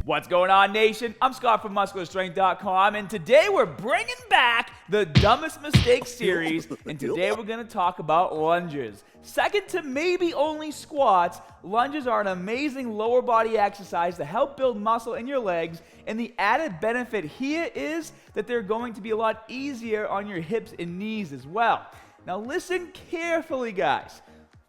What's going on, nation? I'm Scott from MuscularStrength.com, and today we're bringing back the Dumbest Mistakes series, and today we're going to talk about lunges. Second to maybe only squats, lunges are an amazing lower body exercise to help build muscle in your legs, and the added benefit here is that they're going to be a lot easier on your hips and knees as well. Now listen carefully, guys.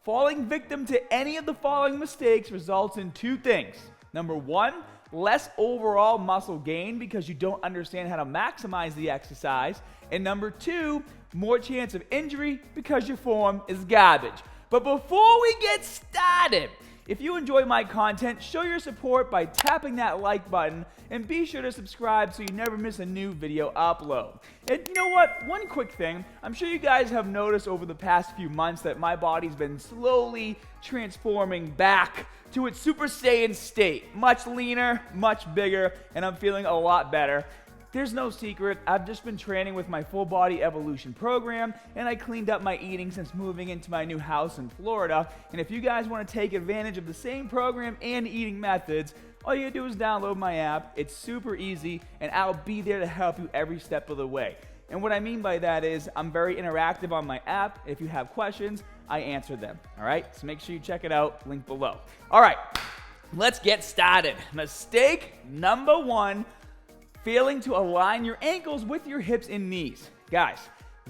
Falling victim to any of the following mistakes results in two things. Number one, less overall muscle gain because you don't understand how to maximize the exercise. And number two, more chance of injury because your form is garbage. But before we get started, if you enjoy my content, show your support by tapping that like button and be sure to subscribe so you never miss a new video upload. And you know what? One quick thing, I'm sure you guys have noticed over the past few months that my body's been slowly transforming back to its Super Saiyan state. Much leaner, much bigger, and I'm feeling a lot better. There's no secret, I've just been training with my full body evolution program, and I cleaned up my eating since moving into my new house in Florida. And if you guys want to take advantage of the same program and eating methods, all you do is download my app. It's super easy, and I'll be there to help you every step of the way. And what I mean by that is I'm very interactive on my app. If you have questions, I answer them. All right, so make sure you check it out, link below. All right, let's get started. Mistake number one, failing to align your ankles with your hips and knees. Guys,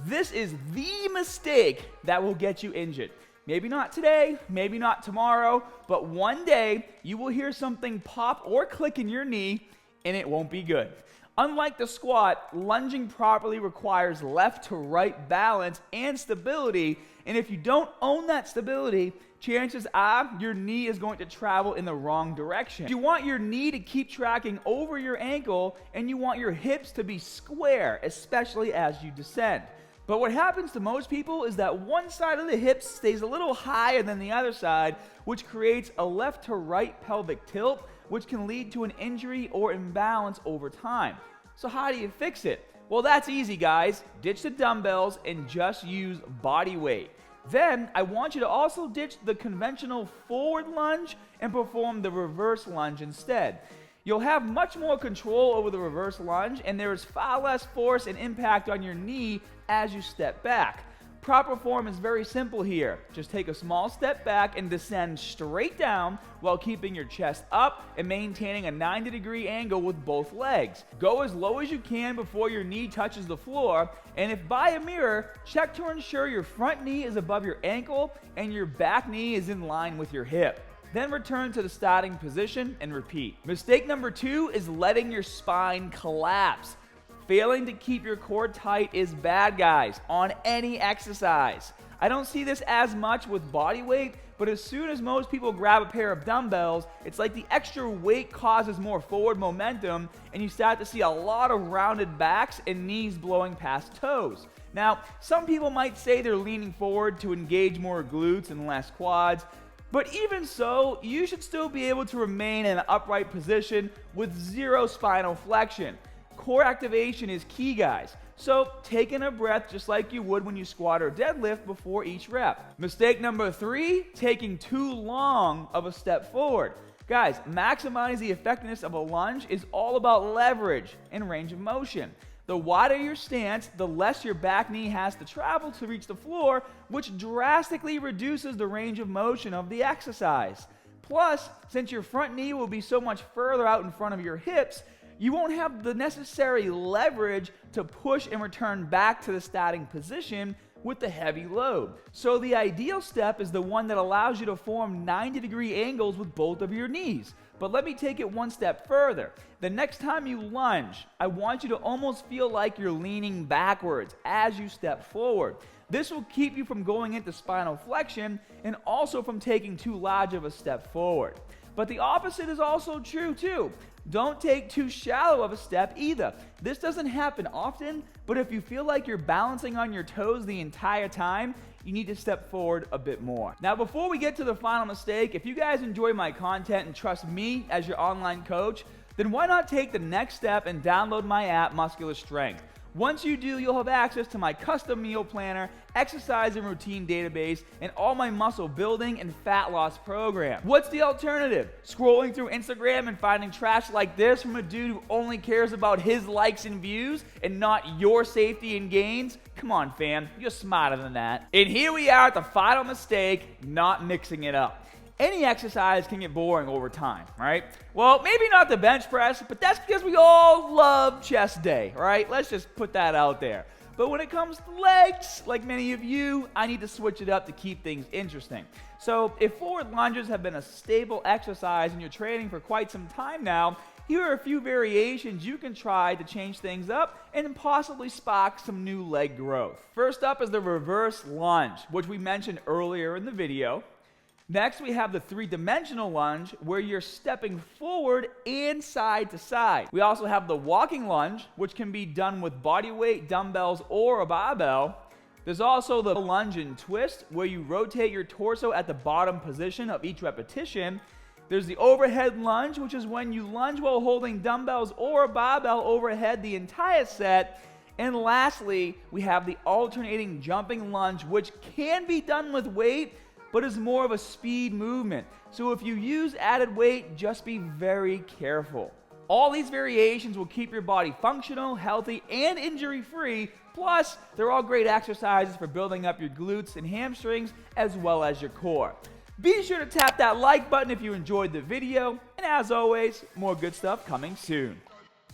this is the mistake that will get you injured. Maybe not today, maybe not tomorrow, but one day you will hear something pop or click in your knee and it won't be good. Unlike the squat, lunging properly requires left to right balance and stability, and if you don't own that stability, chances are your knee is going to travel in the wrong direction. You want your knee to keep tracking over your ankle, and you want your hips to be square, especially as you descend. But what happens to most people is that one side of the hips stays a little higher than the other side, which creates a left to right pelvic tilt, which can lead to an injury or imbalance over time. So how do you fix it? Well, that's easy, guys. Ditch the dumbbells and just use body weight. Then I want you to also ditch the conventional forward lunge and perform the reverse lunge instead. You'll have much more control over the reverse lunge, and there is far less force and impact on your knee as you step back. Proper form is very simple here. Just take a small step back and descend straight down while keeping your chest up and maintaining a 90-degree angle with both legs. Go as low as you can before your knee touches the floor, and if by a mirror, check to ensure your front knee is above your ankle and your back knee is in line with your hip. Then return to the starting position and repeat. Mistake number two is letting your spine collapse. Failing to keep your core tight is bad, guys, on any exercise. I don't see this as much with body weight, but as soon as most people grab a pair of dumbbells, it's like the extra weight causes more forward momentum, and you start to see a lot of rounded backs and knees blowing past toes. Now, some people might say they're leaning forward to engage more glutes and less quads, but even so, you should still be able to remain in an upright position with zero spinal flexion. Core activation is key, guys. So take in a breath just like you would when you squat or deadlift before each rep. Mistake number three, taking too long of a step forward. Guys, maximize the effectiveness of a lunge is all about leverage and range of motion. The wider your stance, the less your back knee has to travel to reach the floor, which drastically reduces the range of motion of the exercise. Plus, since your front knee will be so much further out in front of your hips, you won't have the necessary leverage to push and return back to the starting position with the heavy load. So the ideal step is the one that allows you to form 90-degree angles with both of your knees. But let me take it one step further. The next time you lunge, I want you to almost feel like you're leaning backwards as you step forward. This will keep you from going into spinal flexion and also from taking too large of a step forward. But the opposite is also true too. Don't take too shallow of a step either. This doesn't happen often, but if you feel like you're balancing on your toes the entire time, you need to step forward a bit more. Now, before we get to the final mistake, if you guys enjoy my content and trust me as your online coach, then why not take the next step and download my app, Muscular Strength? Once you do, you'll have access to my custom meal planner, exercise and routine database, and all my muscle building and fat loss program. What's the alternative? Scrolling through Instagram and finding trash like this from a dude who only cares about his likes and views and not your safety and gains? Come on, fam, you're smarter than that. And here we are at the final mistake, not mixing it up. Any exercise can get boring over time, right? Well, maybe not the bench press, but that's because we all love chest day, right? Let's just put that out there. But when it comes to legs, like many of you, I need to switch it up to keep things interesting. So if forward lunges have been a staple exercise in your training for quite some time now, here are a few variations you can try to change things up and possibly spark some new leg growth. First up is the reverse lunge, which we mentioned earlier in the video. Next, we have the three-dimensional lunge, where you're stepping forward and side to side. We also have the walking lunge, which can be done with body weight, dumbbells, or a barbell. There's also the lunge and twist, where you rotate your torso at the bottom position of each repetition. There's the overhead lunge, which is when you lunge while holding dumbbells or a barbell overhead the entire set. And lastly, we have the alternating jumping lunge, which can be done with weight, but is more of a speed movement. So if you use added weight, just be very careful. All these variations will keep your body functional, healthy, and injury-free. Plus, they're all great exercises for building up your glutes and hamstrings, as well as your core. Be sure to tap that like button if you enjoyed the video, and as always, more good stuff coming soon.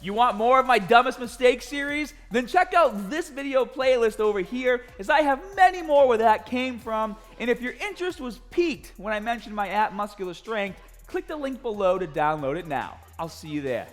You want more of my Dumbest Mistakes series? Then check out this video playlist over here, as I have many more where that came from. And if your interest was piqued when I mentioned my app Muscular Strength, click the link below to download it now. I'll see you there.